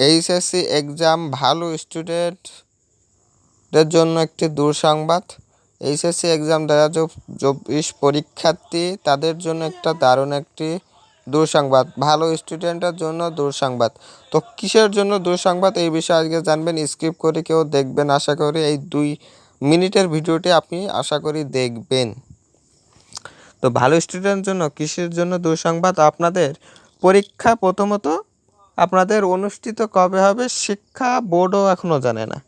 HSC exam ভালো স্টুডেন্টদের জন্য একটি দুঃসংবাদ। এইচএসসি এক্সাম 2024 পরীক্ষার্থী তাদের জন্য একটা দারুণ একটি দুঃসংবাদ, ভালো স্টুডেন্টের জন্য দুঃসংবাদ। তো কিসের জন্য দুঃসংবাদ এই বিষয়ে আজকে জানবেন। স্কিপ করে কেউ দেখবেন, আশা করি এই 2 মিনিটের ভিডিওটি আপনি আশা করি দেখবেন। তো ভালো স্টুডেন্টের জন্য কিসের জন্য দুঃসংবাদ, আপনাদের পরীক্ষা প্রথমত আপনাদের অনুষ্ঠিত কবে হবে শিক্ষা বোর্ডও এখনও জানে না।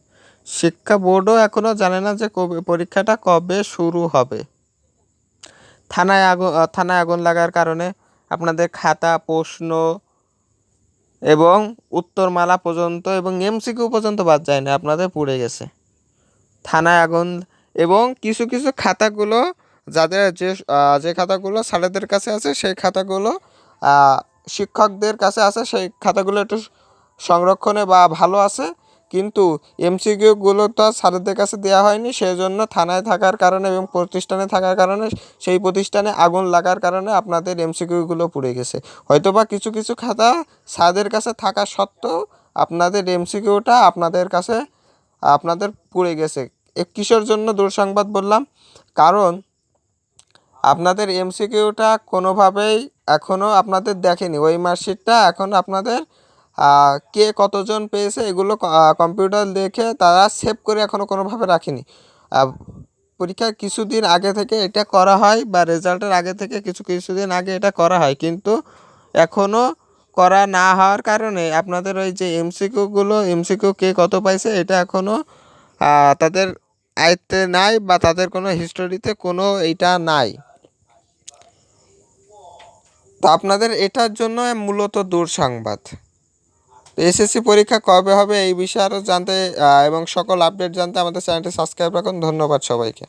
শিক্ষা বোর্ডও এখনও জানে না যে পরীক্ষাটা কবে শুরু হবে। থানায় আগুন লাগার কারণে আপনাদের খাতা, প্রশ্ন এবং উত্তরমালা পর্যন্ত এবং এমসিকিউ পর্যন্ত বাদ যায় না, আপনাদের পুড়ে গেছে। থানায় আগুন এবং কিছু কিছু খাতাগুলো যাদের যে খাতাগুলো স্যারেদের কাছে আছে সেই খাতাগুলো শিক্ষকদের কাছে আছে, সেই খাতাগুলো একটু সংরক্ষণে বা ভালো আছে, কিন্তু এমসিকিউগুলো তো স্যারেদের কাছে দেওয়া হয়নি। সেই জন্য থানায় থাকার কারণে এবং প্রতিষ্ঠানে থাকার কারণে সেই প্রতিষ্ঠানে আগুন লাগার কারণে আপনাদের এমসিকিউগুলো পুড়ে গেছে। হয়তোবা কিছু কিছু খাতা স্যারদের কাছে থাকা সত্ত্বেও আপনাদের এমসিকিউটা আপনাদের পুড়ে গেছে। কিসের জন্য দুঃসংবাদ বললাম, কারণ আপনাদের এমসিকিউটা কোনোভাবেই এখনও আপনাদের দেখেনি। ওই মার্কশিটটা এখন আপনাদের কে কতজন পেয়েছে এগুলো কম্পিউটার দেখে তারা সেভ করে এখনও কোনোভাবে রাখেনি। পরীক্ষার কিছুদিন আগে থেকে এটা করা হয় বা রেজাল্টের আগে থেকে কিছুদিন আগে এটা করা হয়, কিন্তু এখনও করা না হওয়ার কারণে আপনাদের ওই যে এমসিকিউ কে কত পাইছে এটা এখনও তাদের আয়ত্তে নাই বা তাদের কোনো হিস্টোরিতে কোনো এইটা নাই। তো আপনাদের এটার জন্য মূলত দুঃসংবাদ। এসএসসি পরীক্ষা কবে হবে এই বিষয়ে আরও জানতে এবং সকল আপডেট জানতে আমাদের চ্যানেলটি সাবস্ক্রাইব রাখুন। ধন্যবাদ সবাইকে।